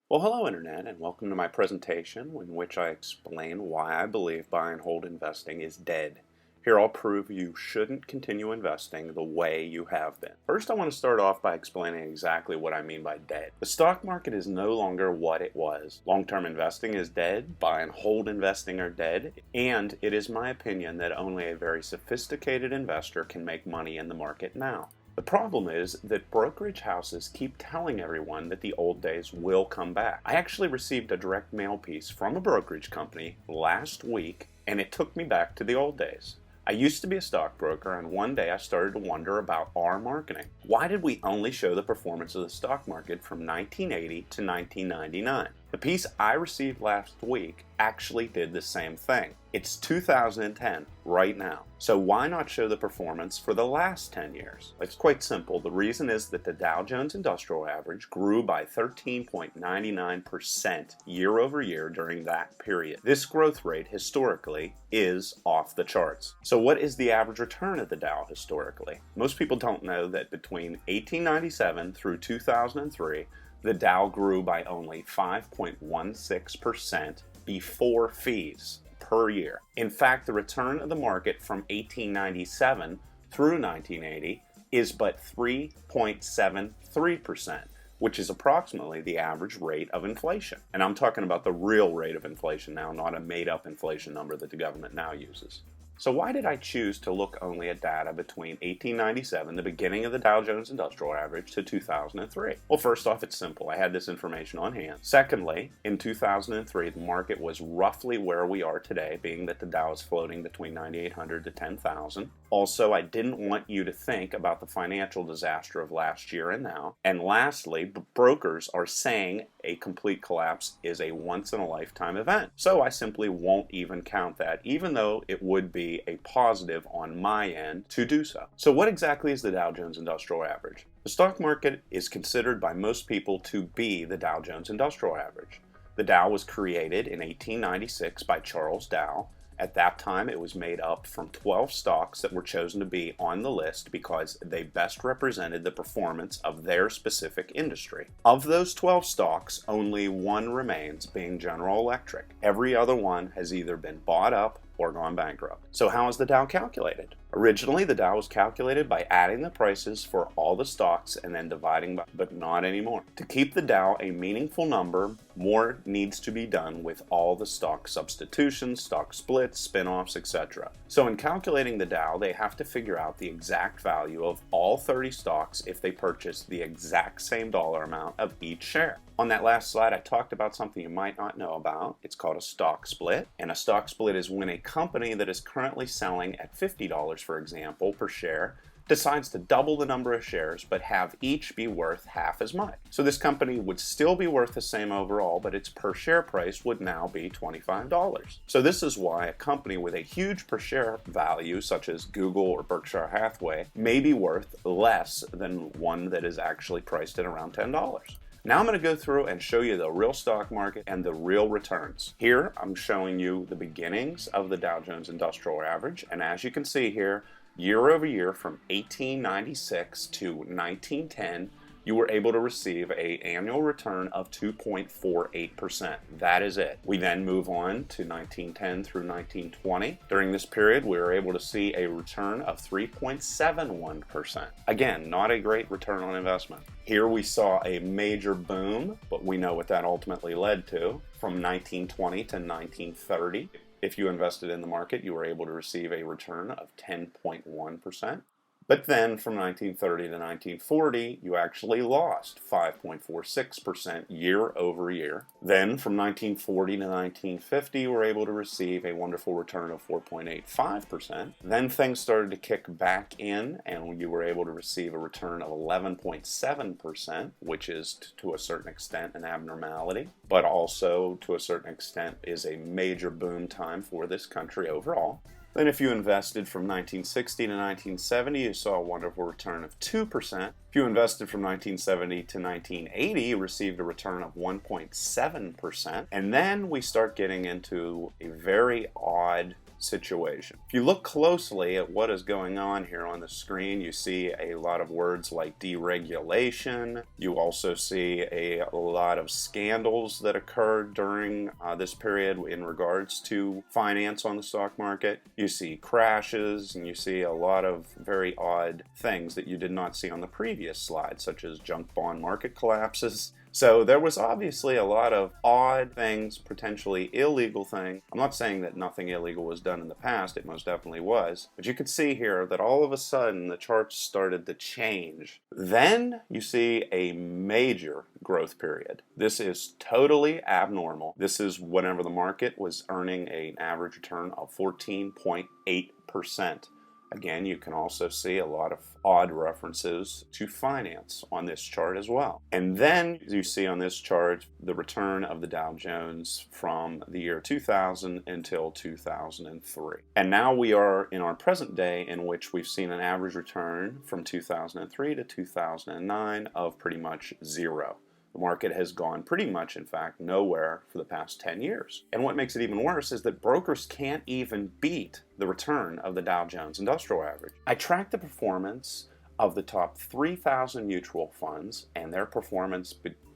Well, hello Internet, and welcome to my presentation in which I explain why I believe buy and hold investing is dead. Here I'll prove you shouldn't continue investing the way you have been. First, I want to start off by explaining exactly what I mean by dead. The stock market is no longer what it was. Long-term investing is dead, buy and hold investing are dead, and it is my opinion that only a very sophisticated investor can make money in the market now. The problem is that brokerage houses keep telling everyone that the old days will come back. I actually received a direct mail piece from a brokerage company last week, and it took me back to the old days. I used to be a stockbroker, and one day I started to wonder about our marketing. Why did we only show the performance of the stock market from 1980 to 1999? The piece I received last week actually did the same thing. It's 2010 right now. So why not show the performance for the last 10 years? It's quite simple. The reason is that the Dow Jones Industrial Average grew by 13.99% year over year during that period. This growth rate historically is off the charts. So what is the average return of the Dow historically? Most people don't know that between 1897 through 2003, the Dow grew by only 5.16% before fees per year. In fact, the return of the market from 1897 through 1980 is but 3.73%, which is approximately the average rate of inflation. And I'm talking about the real rate of inflation now, not a made-up inflation number that the government now uses. So why did I choose to look only at data between 1897, the beginning of the Dow Jones Industrial Average, to 2003? Well, first off, it's simple. I had this information on hand. Secondly, in 2003, the market was roughly where we are today, being that the Dow is floating between 9,800 to 10,000. Also, I didn't want you to think about the financial disaster of last year and now. And lastly, brokers are saying a complete collapse is a once-in-a-lifetime event. So I simply won't even count that, even though it would be a positive on my end to do so. So what exactly is the Dow Jones Industrial Average? The stock market is considered by most people to be the Dow Jones Industrial Average. The Dow was created in 1896 by Charles Dow. At that time, it was made up from 12 stocks that were chosen to be on the list because they best represented the performance of their specific industry. Of those 12 stocks, only one remains, being General Electric. Every other one has either been bought up or gone bankrupt. So how is the Dow calculated? Originally, the Dow was calculated by adding the prices for all the stocks and then dividing by, but not anymore. To keep the Dow a meaningful number, more needs to be done with all the stock substitutions, stock splits, spin-offs, etc. So in calculating the Dow, they have to figure out the exact value of all 30 stocks if they purchase the exact same dollar amount of each share. On that last slide, I talked about something you might not know about. It's called a stock split. And a stock split is when a company that is currently selling at $50, for example, per share, decides to double the number of shares but have each be worth half as much. So this company would still be worth the same overall, but its per share price would now be $25. So this is why a company with a huge per share value, such as Google or Berkshire Hathaway, may be worth less than one that is actually priced at around $10. Now I'm going to go through and show you the real stock market and the real returns. Here I'm showing you the beginnings of the Dow Jones Industrial Average, and as you can see here, year over year from 1896 to 1910, you were able to receive an annual return of 2.48%. That is it. We then move on to 1910 through 1920. During this period, we were able to see a return of 3.71%. Again, not a great return on investment. Here we saw a major boom, but we know what that ultimately led to. From 1920 to 1930, if you invested in the market, you were able to receive a return of 10.1%. But then from 1930 to 1940, you actually lost 5.46% year over year. Then from 1940 to 1950, you were able to receive a wonderful return of 4.85%. Then things started to kick back in, and you were able to receive a return of 11.7%, which is to a certain extent an abnormality, but also to a certain extent is a major boom time for this country overall. Then if you invested from 1960 to 1970, you saw a wonderful return of 2%. If you invested from 1970 to 1980, you received a return of 1.7%. And then we start getting into a very odd situation. If you look closely at what is going on here on the screen, you see a lot of words like deregulation. You also see a lot of scandals that occurred during this period in regards to finance on the stock market. You see crashes, and you see a lot of very odd things that you did not see on the previous slide, such as junk bond market collapses. So there was obviously a lot of odd things, potentially illegal things. I'm not saying that nothing illegal was done in the past, it most definitely was. But you could see here that all of a sudden the charts started to change. Then you see a major growth period. This is totally abnormal. This is whenever the market was earning an average return of 14.8%. Again, you can also see a lot of odd references to finance on this chart as well. And then you see on this chart the return of the Dow Jones from the year 2000 until 2003. And now we are in our present day, in which we've seen an average return from 2003 to 2009 of pretty much zero. The market has gone pretty much, in fact, nowhere for the past 10 years. And what makes it even worse is that brokers can't even beat the return of the Dow Jones Industrial Average. I tracked the performance of the top 3,000 mutual funds and their performance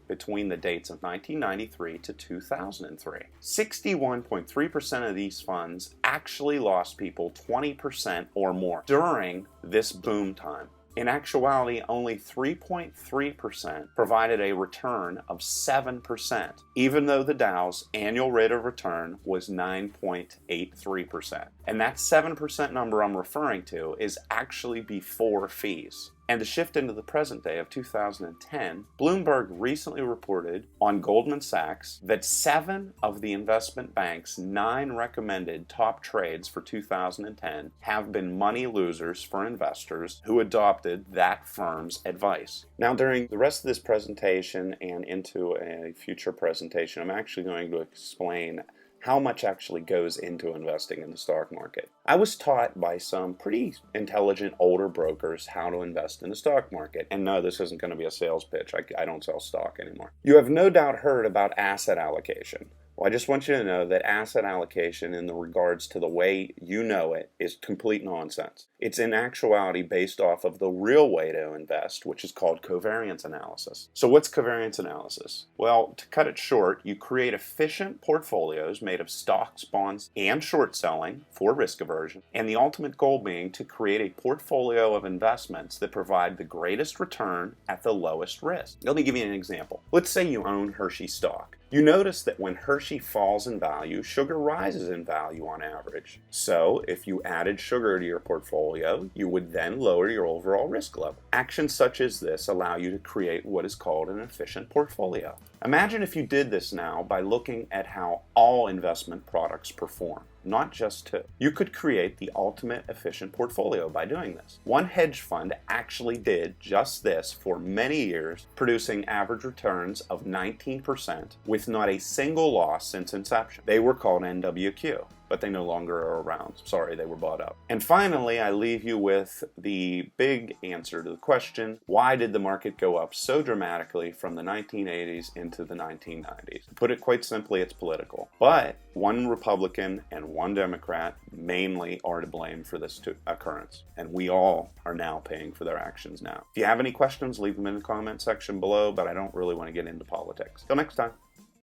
between the dates of 1993 to 2003. 61.3% of these funds actually lost people 20% or more during this boom time. In actuality, only 3.3% provided a return of 7%, even though the Dow's annual rate of return was 9.83%. And that 7% number I'm referring to is actually before fees. And to shift into the present day of 2010, Bloomberg recently reported on Goldman Sachs that 7 of the investment bank's 9 recommended top trades for 2010 have been money losers for investors who adopted that firm's advice. Now, during the rest of this presentation and into a future presentation, I'm actually going to explain how much actually goes into investing in the stock market. I was taught by some pretty intelligent older brokers how to invest in the stock market. And no, this isn't going to be a sales pitch. I don't sell stock anymore. You have no doubt heard about asset allocation. Well, I just want you to know that asset allocation, in the regards to the way you know it, is complete nonsense. It's in actuality based off of the real way to invest, which is called covariance analysis. So what's covariance analysis? Well, to cut it short, you create efficient portfolios made of stocks, bonds, and short selling for risk aversion, and the ultimate goal being to create a portfolio of investments that provide the greatest return at the lowest risk. Let me give you an example. Let's say you own Hershey stock. You notice that when Hershey falls in value, sugar rises in value on average. So if you added sugar to your portfolio, you would then lower your overall risk level. Actions such as this allow you to create what is called an efficient portfolio. Imagine if you did this now by looking at how all investment products perform, not just two. You could create the ultimate efficient portfolio by doing this. One hedge fund actually did just this for many years, producing average returns of 19% with not a single loss since inception. They were called NWQ, but they no longer are around. Sorry, they were bought up. And finally, I leave you with the big answer to the question, why did the market go up so dramatically from the 1980s into the 1990s? To put it quite simply, it's political. But one Republican and one Democrat mainly are to blame for this occurrence. And we all are now paying for their actions now. If you have any questions, leave them in the comment section below, but I don't really want to get into politics. Till next time.